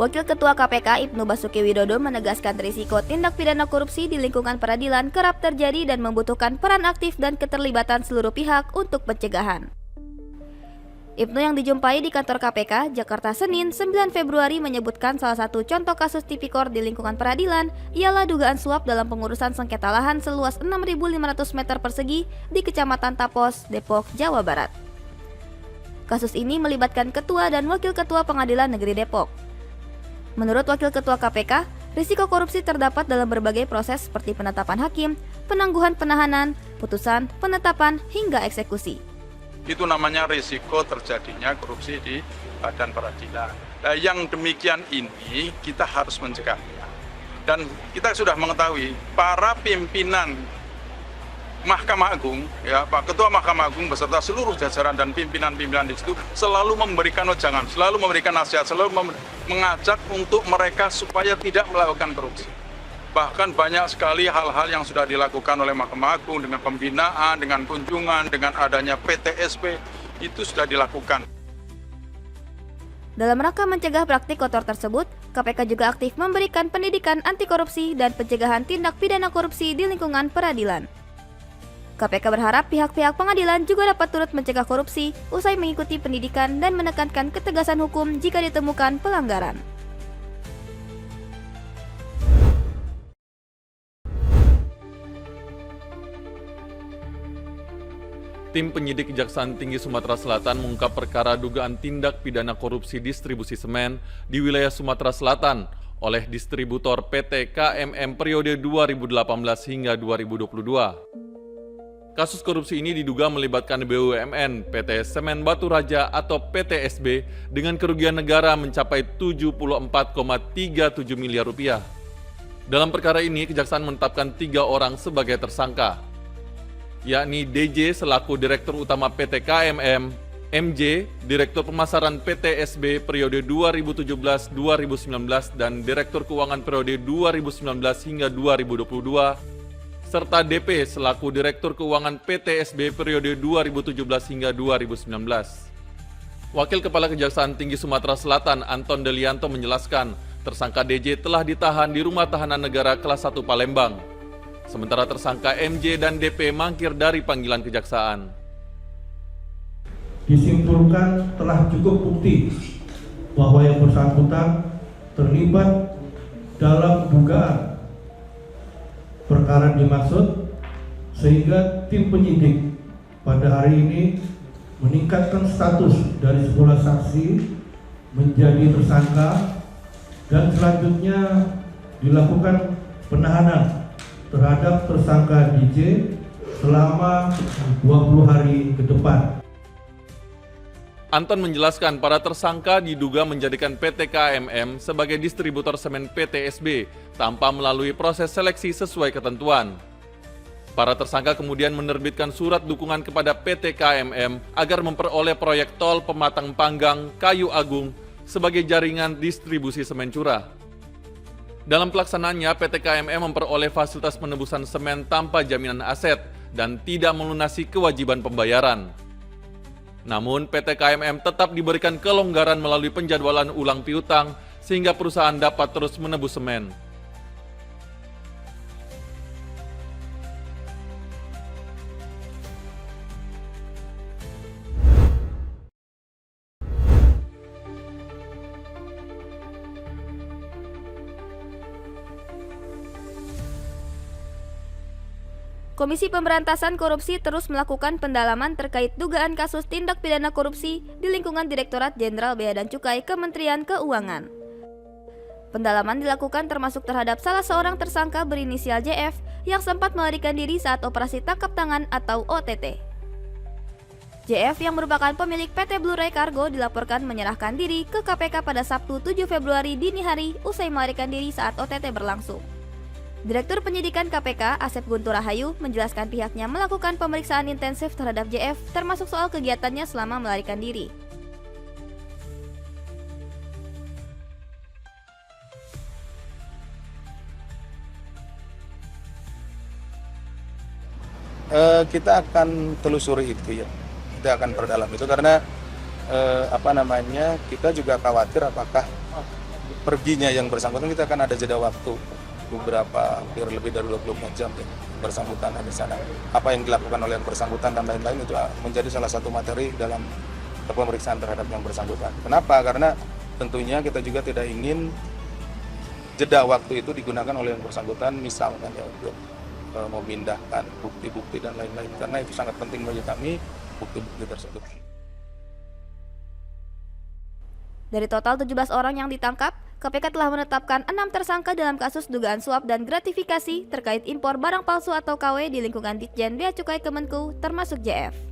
Wakil Ketua KPK Ibnu Basuki Widodo menegaskan risiko tindak pidana korupsi di lingkungan peradilan kerap terjadi dan membutuhkan peran aktif dan keterlibatan seluruh pihak untuk pencegahan. Ibnu yang dijumpai di kantor KPK, Jakarta Senin 9 Februari menyebutkan salah satu contoh kasus tipikor di lingkungan peradilan ialah dugaan suap dalam pengurusan sengketa lahan seluas 6.500 meter persegi di Kecamatan Tapos, Depok, Jawa Barat. Kasus ini melibatkan Ketua dan Wakil Ketua Pengadilan Negeri Depok. Menurut Wakil Ketua KPK, risiko korupsi terdapat dalam berbagai proses seperti penetapan hakim, penangguhan penahanan, putusan, penetapan, hingga eksekusi. Itu namanya risiko terjadinya korupsi di badan peradilan. Nah, yang demikian ini kita harus mencegahnya. Dan kita sudah mengetahui para pimpinan Mahkamah Agung, ya Pak Ketua Mahkamah Agung beserta seluruh jajaran dan pimpinan-pimpinan di situ selalu memberikan wejangan, selalu memberikan nasihat, selalu mengajak untuk mereka supaya tidak melakukan korupsi. Bahkan banyak sekali hal-hal yang sudah dilakukan oleh Mahkamah Agung dengan pembinaan, dengan kunjungan, dengan adanya PTSP, itu sudah dilakukan. Dalam rangka mencegah praktik kotor tersebut, KPK juga aktif memberikan pendidikan anti korupsi dan pencegahan tindak pidana korupsi di lingkungan peradilan. KPK berharap pihak-pihak pengadilan juga dapat turut mencegah korupsi usai mengikuti pendidikan dan menekankan ketegasan hukum jika ditemukan pelanggaran. Tim penyidik Kejaksaan Tinggi Sumatera Selatan mengungkap perkara dugaan tindak pidana korupsi distribusi semen di wilayah Sumatera Selatan oleh distributor PT KMM periode 2018 hingga 2022. Kasus korupsi ini diduga melibatkan BUMN PT Semen Batu Raja atau PTSB dengan kerugian negara mencapai 74,37 miliar rupiah. Dalam perkara ini, Kejaksaan menetapkan 3 orang sebagai tersangka, yakni DJ selaku Direktur Utama PT KMM, MJ, Direktur Pemasaran PTSB periode 2017-2019 dan Direktur Keuangan periode 2019 hingga 2022, serta DP selaku Direktur Keuangan PTSB periode 2017 hingga 2019. Wakil Kepala Kejaksaan Tinggi Sumatera Selatan Anton Delianto menjelaskan, tersangka DJ telah ditahan di Rumah Tahanan Negara Kelas 1 Palembang. Sementara tersangka MJ dan DP mangkir dari panggilan kejaksaan. Disimpulkan telah cukup bukti bahwa yang bersangkutan terlibat dalam dugaan perkara dimaksud, sehingga tim penyidik pada hari ini meningkatkan status dari sebuah saksi menjadi tersangka dan selanjutnya dilakukan penahanan terhadap tersangka DJ selama 20 hari ke depan. Anton menjelaskan para tersangka diduga menjadikan PT KMM sebagai distributor semen PTSB tanpa melalui proses seleksi sesuai ketentuan. Para tersangka kemudian menerbitkan surat dukungan kepada PT KMM agar memperoleh proyek tol Pematang Panggang Kayu Agung sebagai jaringan distribusi semen curah. Dalam pelaksanaannya, PT KMM memperoleh fasilitas penebusan semen tanpa jaminan aset dan tidak melunasi kewajiban pembayaran. Namun, PT KMM tetap diberikan kelonggaran melalui penjadwalan ulang piutang sehingga perusahaan dapat terus menebus semen. Komisi Pemberantasan Korupsi terus melakukan pendalaman terkait dugaan kasus tindak pidana korupsi di lingkungan Direktorat Jenderal Bea dan Cukai Kementerian Keuangan. Pendalaman dilakukan termasuk terhadap salah seorang tersangka berinisial JF yang sempat melarikan diri saat operasi tangkap tangan atau OTT. JF yang merupakan pemilik PT Blue Ray Cargo dilaporkan menyerahkan diri ke KPK pada Sabtu 7 Februari dini hari usai melarikan diri saat OTT berlangsung. Direktur Penyidikan KPK, Asep Guntur Rahayu, menjelaskan pihaknya melakukan pemeriksaan intensif terhadap JF, termasuk soal kegiatannya selama melarikan diri. Kita akan telusuri itu ya, kita akan perdalam itu karena kita juga khawatir apakah perginya yang bersangkutan kita akan ada jeda waktu beberapa hampir lebih dari 24 jam ya, bersangkutan di sana. Apa yang dilakukan oleh yang bersangkutan dan lain-lain itu menjadi salah satu materi dalam pemeriksaan terhadap yang bersangkutan. Kenapa? Karena tentunya kita juga tidak ingin jeda waktu itu digunakan oleh yang bersangkutan misalkan ya untuk memindahkan bukti-bukti dan lain-lain, karena itu sangat penting bagi kami bukti-bukti tersebut. Dari total 17 orang yang ditangkap, KPK telah menetapkan 6 tersangka dalam kasus dugaan suap dan gratifikasi terkait impor barang palsu atau KW di lingkungan Ditjen Bea Cukai Kemenku termasuk JF.